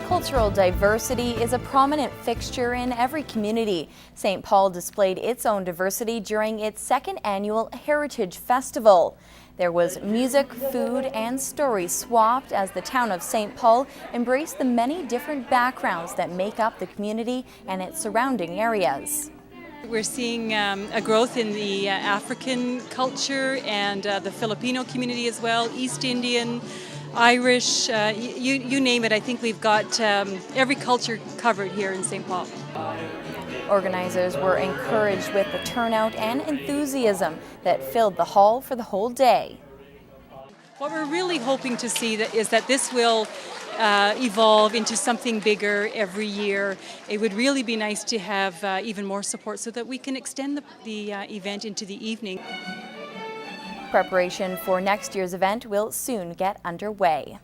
Cultural diversity is a prominent fixture in every community. St. Paul displayed its own diversity during its second annual Heritage Festival. There was music, food, and stories swapped as the town of St. Paul embraced the many different backgrounds that make up the community and its surrounding areas. We're seeing a growth in the African culture and the Filipino community as well, East Indian, Irish, you name it. I think we've got every culture covered here in St. Paul. Organizers were encouraged with the turnout and enthusiasm that filled the hall for the whole day. What we're really hoping to see is that this will evolve into something bigger every year. It would really be nice to have even more support so that we can extend the event into the evening. Preparation for next year's event will soon get underway.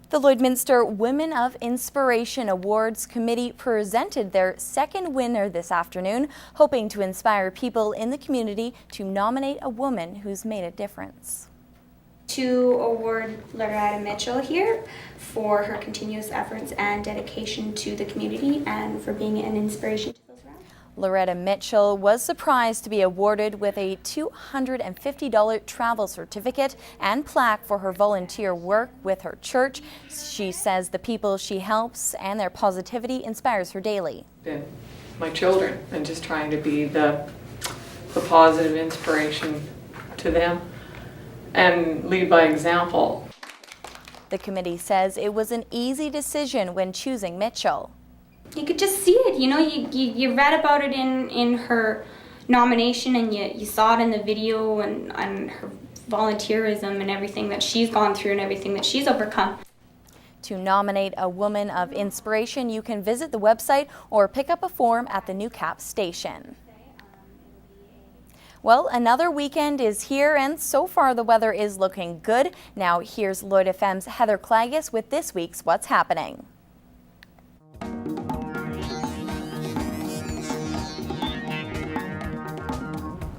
The Lloydminster Women of Inspiration Awards Committee presented their second winner this afternoon, hoping to inspire people in the community to nominate a woman who's made a difference. To award Loretta Mitchell here for her continuous efforts and dedication to the community and for being an inspiration to those around. Loretta Mitchell was surprised to be awarded with a $250 travel certificate and plaque for her volunteer work with her church. She says the people she helps and their positivity inspires her daily. And my children, and just trying to be the positive inspiration to them and lead by example. The committee says it was an easy decision when choosing Mitchell. You could just see it, you know, you read about it in her nomination and you saw it in the video and her volunteerism and everything that she's gone through and everything that she's overcome. To nominate a woman of inspiration, you can visit the website or pick up a form at the Newcap station. Well, another weekend is here, and so far the weather is looking good. Now here's Lloyd FM's Heather Clagus with this week's What's Happening.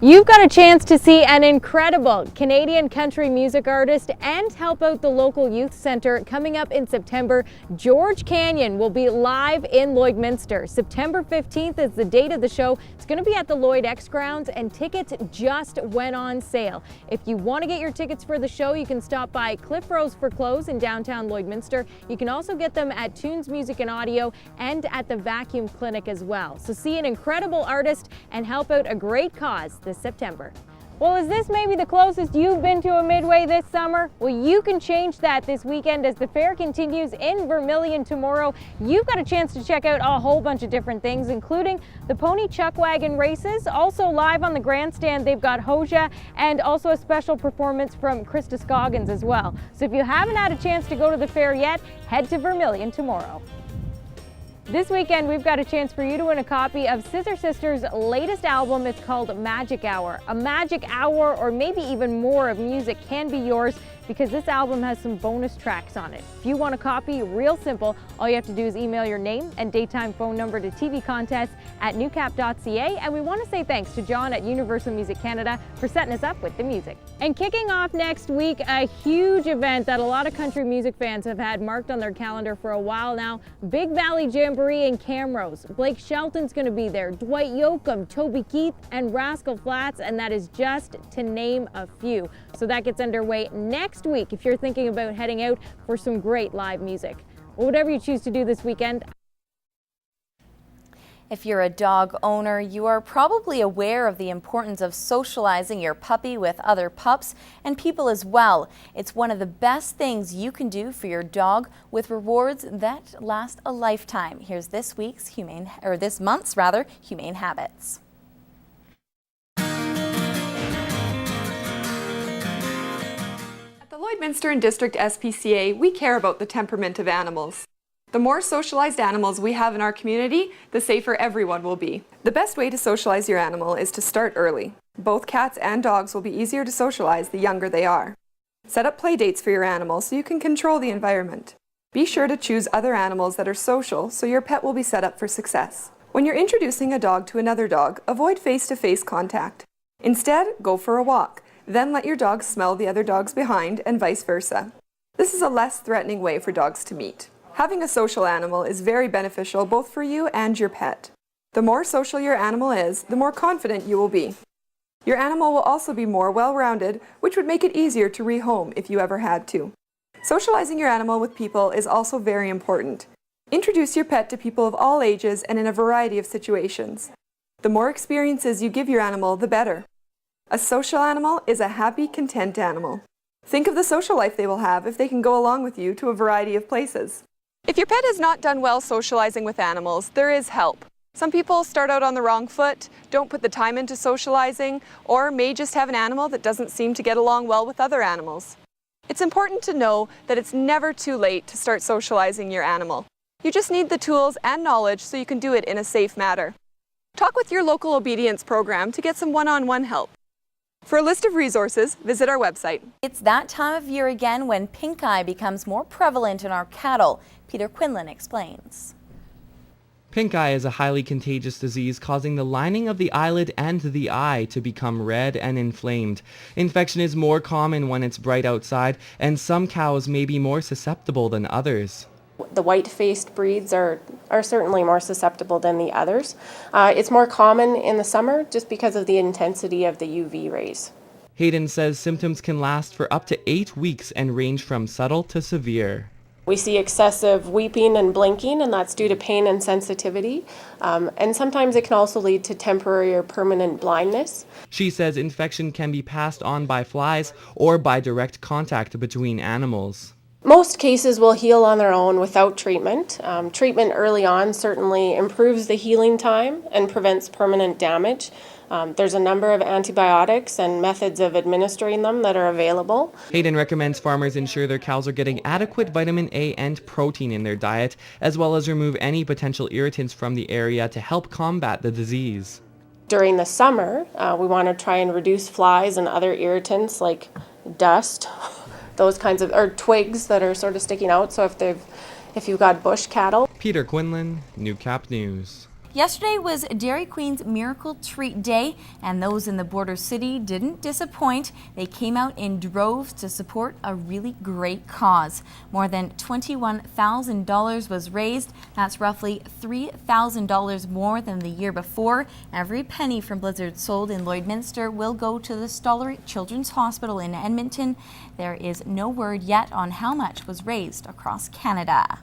You've got a chance to see an incredible Canadian country music artist and help out the local youth centre coming up in September. George Canyon will be live in Lloydminster. September 15th is the date of the show. It's going to be at the Lloyd X Grounds and tickets just went on sale. If you want to get your tickets for the show, you can stop by Cliff Rose for Clothes in downtown Lloydminster. You can also get them at Tunes Music and Audio and at the Vacuum Clinic as well. So see an incredible artist and help out a great cause this September. Well, is this maybe the closest you've been to a Midway this summer? Well, you can change that this weekend as the fair continues in Vermilion tomorrow. You've got a chance to check out a whole bunch of different things, including the Pony Chuck Wagon races. Also live on the grandstand, they've got Hoja and also a special performance from Krista Scoggins as well. So if you haven't had a chance to go to the fair yet, head to Vermilion tomorrow. This weekend, we've got a chance for you to win a copy of Scissor Sisters' latest album. It's called Magic Hour. A magic hour or maybe even more of music can be yours because this album has some bonus tracks on it. If you want a copy, real simple. All you have to do is email your name and daytime phone number to tvcontests@newcap.ca. And we want to say thanks to John at Universal Music Canada for setting us up with the music. And kicking off next week, a huge event that a lot of country music fans have had marked on their calendar for a while now. Big Valley Jamboree in Camrose. Blake Shelton's going to be there, Dwight Yoakam, Toby Keith, and Rascal Flatts, and that is just to name a few. So that gets underway next week if you're thinking about heading out for some great live music. Well, whatever you choose to do this weekend. If you're a dog owner, you are probably aware of the importance of socializing your puppy with other pups and people as well. It's one of the best things you can do for your dog with rewards that last a lifetime. Here's this month's Humane Habits. At the Lloydminster and District SPCA, we care about the temperament of animals. The more socialized animals we have in our community, the safer everyone will be. The best way to socialize your animal is to start early. Both cats and dogs will be easier to socialize the younger they are. Set up play dates for your animal so you can control the environment. Be sure to choose other animals that are social so your pet will be set up for success. When you're introducing a dog to another dog, avoid face-to-face contact. Instead, go for a walk. Then let your dog smell the other dogs behind and vice versa. This is a less threatening way for dogs to meet. Having a social animal is very beneficial both for you and your pet. The more social your animal is, the more confident you will be. Your animal will also be more well-rounded, which would make it easier to rehome if you ever had to. Socializing your animal with people is also very important. Introduce your pet to people of all ages and in a variety of situations. The more experiences you give your animal, the better. A social animal is a happy, content animal. Think of the social life they will have if they can go along with you to a variety of places. If your pet has not done well socializing with animals, there is help. Some people start out on the wrong foot, don't put the time into socializing, or may just have an animal that doesn't seem to get along well with other animals. It's important to know that it's never too late to start socializing your animal. You just need the tools and knowledge so you can do it in a safe manner. Talk with your local obedience program to get some one-on-one help. For a list of resources, visit our website. It's that time of year again when pink eye becomes more prevalent in our cattle. Peter Quinlan explains. Pink eye is a highly contagious disease causing the lining of the eyelid and the eye to become red and inflamed. Infection is more common when it's bright outside, and some cows may be more susceptible than others. The white-faced breeds are certainly more susceptible than the others. It's more common in the summer just because of the intensity of the UV rays. Hayden says symptoms can last for up to 8 weeks and range from subtle to severe. We see excessive weeping and blinking, and that's due to pain and sensitivity. And sometimes it can also lead to temporary or permanent blindness. She says infection can be passed on by flies or by direct contact between animals. Most cases will heal on their own without treatment. Treatment early on certainly improves the healing time and prevents permanent damage. There's a number of antibiotics and methods of administering them that are available. Hayden recommends farmers ensure their cows are getting adequate vitamin A and protein in their diet, as well as remove any potential irritants from the area to help combat the disease. During the summer, we want to try and reduce flies and other irritants like dust, those kinds of, or twigs that are sort of sticking out. So if you've got bush cattle. Peter Quinlan, Newcap News. Yesterday was Dairy Queen's Miracle Treat Day, and those in the border city didn't disappoint. They came out in droves to support a really great cause. More than $21,000 was raised. That's roughly $3,000 more than the year before. Every penny from Blizzard sold in Lloydminster will go to the Stollery Children's Hospital in Edmonton. There is no word yet on how much was raised across Canada.